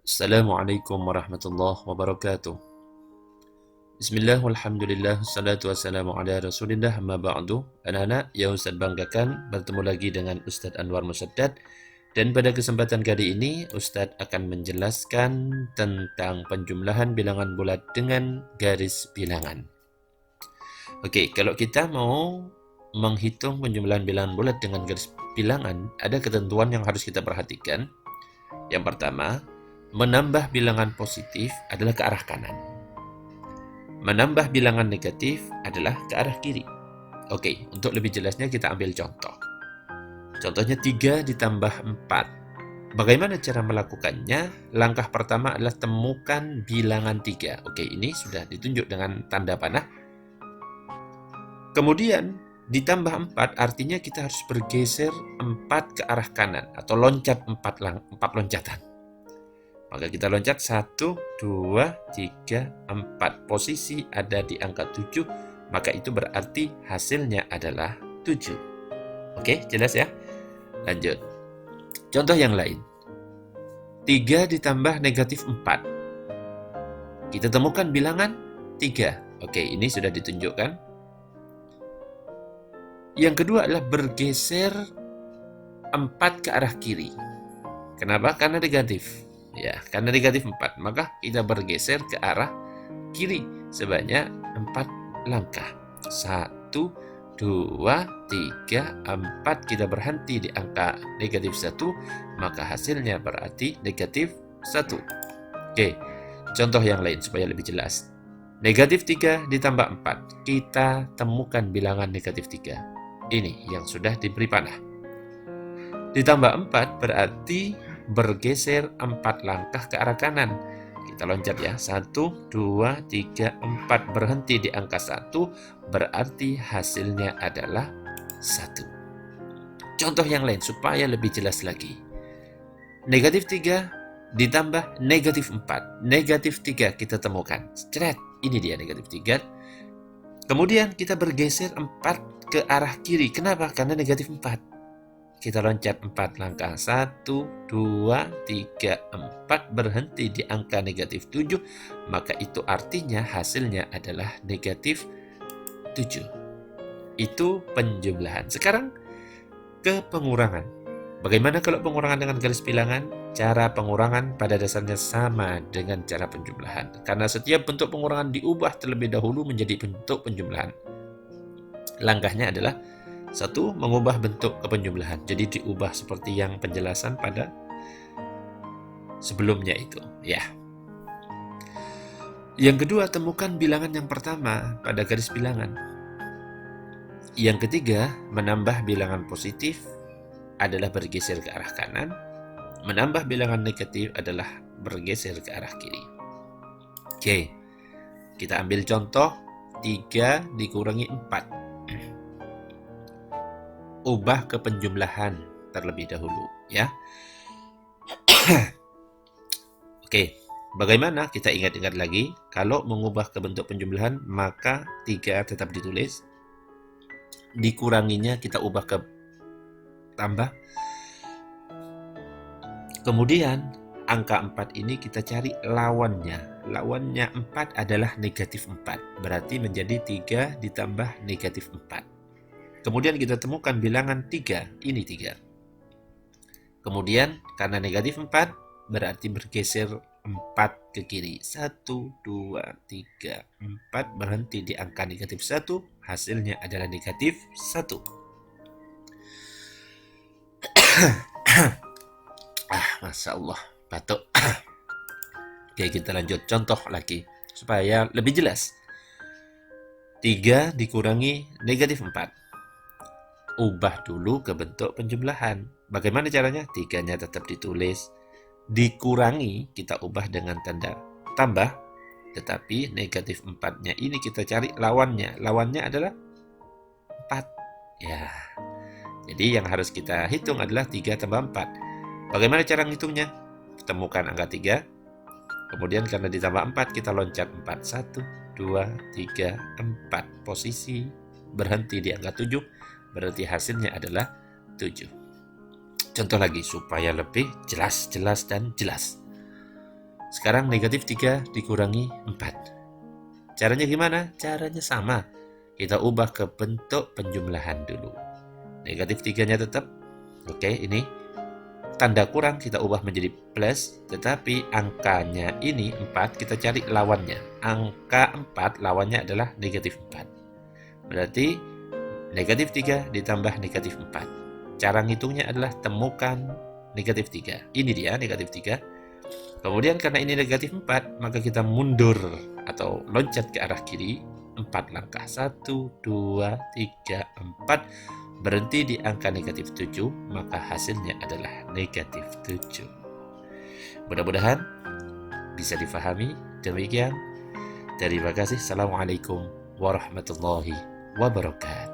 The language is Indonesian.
Assalamualaikum warahmatullahi wabarakatuh. Bismillah, walhamdulillah, wassalatu wassalamu ala rasulillah, amma ba'du. Anak-anak yang Ustaz banggakan, bertemu lagi dengan Ustaz Anwar Musaddad. Dan pada kesempatan kali ini, Ustaz akan menjelaskan tentang penjumlahan bilangan bulat dengan garis bilangan. Oke, kalau kita mau menghitung penjumlahan bilangan bulat dengan garis bilangan, ada ketentuan yang harus kita perhatikan. Yang pertama, menambah bilangan positif adalah ke arah kanan. Menambah bilangan negatif adalah ke arah kiri. Oke, untuk lebih jelasnya kita ambil contoh. Contohnya 3 ditambah 4. Bagaimana cara melakukannya? Langkah pertama adalah temukan bilangan 3. Oke, ini sudah ditunjuk dengan tanda panah. Kemudian ditambah 4 artinya kita harus bergeser 4 ke arah kanan atau loncat 4 loncatan. Maka kita loncat 1, 2, 3, 4. Posisi ada di angka 7, maka itu berarti hasilnya adalah 7. Oke, jelas ya? Lanjut. Contoh yang lain. 3 ditambah negatif 4. Kita temukan bilangan 3. Oke, ini sudah ditunjukkan. Yang kedua adalah bergeser 4 ke arah kiri. Kenapa? Karena negatif. Ya, karena negatif 4, maka kita bergeser ke arah kiri sebanyak 4 langkah. 1, 2, 3, 4. Kita berhenti di angka negatif 1, maka hasilnya berarti negatif 1. Oke, contoh yang lain supaya lebih jelas. Negatif 3 ditambah 4. Kita temukan bilangan negatif 3. Ini yang sudah diberi panah. Ditambah 4 berarti bergeser 4 langkah ke arah kanan. Kita loncat ya. 1, 2, 3, 4. Berhenti di angka 1. Berarti hasilnya adalah 1. Contoh yang lain supaya lebih jelas lagi. Negatif 3 ditambah negatif 4. Negatif 3 kita temukan. Ceret. Ini dia negatif 3. Kemudian kita bergeser 4 ke arah kiri. Kenapa? Karena negatif 4. Kita loncat 4 langkah. 1, 2, 3, 4. Berhenti di angka negatif 7. Maka itu artinya hasilnya adalah negatif 7. Itu penjumlahan. Sekarang ke pengurangan. Bagaimana kalau pengurangan dengan garis bilangan? Cara pengurangan pada dasarnya sama dengan cara penjumlahan. Karena setiap bentuk pengurangan diubah terlebih dahulu menjadi bentuk penjumlahan. Langkahnya adalah 1. Mengubah bentuk kepenjumlahan. Jadi diubah seperti yang penjelasan pada sebelumnya itu. Ya. Yang kedua, temukan bilangan yang pertama pada garis bilangan. Yang ketiga, menambah bilangan positif adalah bergeser ke arah kanan. Menambah bilangan negatif adalah bergeser ke arah kiri. Oke. Kita ambil contoh 3 dikurangi 4. Ubah ke penjumlahan terlebih dahulu ya. Oke, bagaimana? Kita ingat-ingat lagi. Kalau mengubah ke bentuk penjumlahan, maka 3 tetap ditulis. Dikuranginya kita ubah ke tambah. Kemudian angka 4 ini kita cari lawannya. Lawannya 4 adalah negatif 4. Berarti menjadi 3 ditambah negatif 4. Kemudian kita temukan bilangan 3, ini 3. Kemudian karena negatif 4 berarti bergeser 4 ke kiri. 1, 2, 3, 4. Berhenti di angka negatif 1, hasilnya adalah negatif 1. Masya Allah, batuk. Oke, kita lanjut contoh lagi supaya lebih jelas. 3 dikurangi negatif 4. Ubah dulu ke bentuk penjumlahan. Bagaimana caranya? 3-nya tetap ditulis. Dikurangi kita ubah dengan tanda tambah. Tetapi negatif 4-nya ini kita cari lawannya. Lawannya adalah 4. Ya. Jadi yang harus kita hitung adalah 3 tambah 4. Bagaimana cara menghitungnya? Temukan angka 3. Kemudian karena ditambah 4 kita loncat 4. 1, 2, 3, 4. Posisi berhenti di angka 7. Berarti hasilnya adalah 7. Contoh lagi supaya lebih jelas dan jelas. Sekarang negatif 3 dikurangi 4. Caranya gimana? Caranya sama. Kita ubah ke bentuk penjumlahan dulu. Negatif 3-nya tetap. Oke, ini tanda kurang kita ubah menjadi plus, tetapi angkanya ini 4, kita cari lawannya. Angka 4 lawannya adalah negatif 4. Berarti negatif 3 ditambah negatif 4. Cara ngitungnya adalah temukan negatif 3. Ini dia negatif 3. Kemudian karena ini negatif 4, maka kita mundur atau loncat ke arah kiri 4 langkah. 1, 2, 3, 4. Berhenti di angka negatif 7, maka hasilnya adalah negatif 7. Mudah-mudahan bisa difahami. Demikian. Terima kasih. Assalamualaikum warahmatullahi wabarakatuh.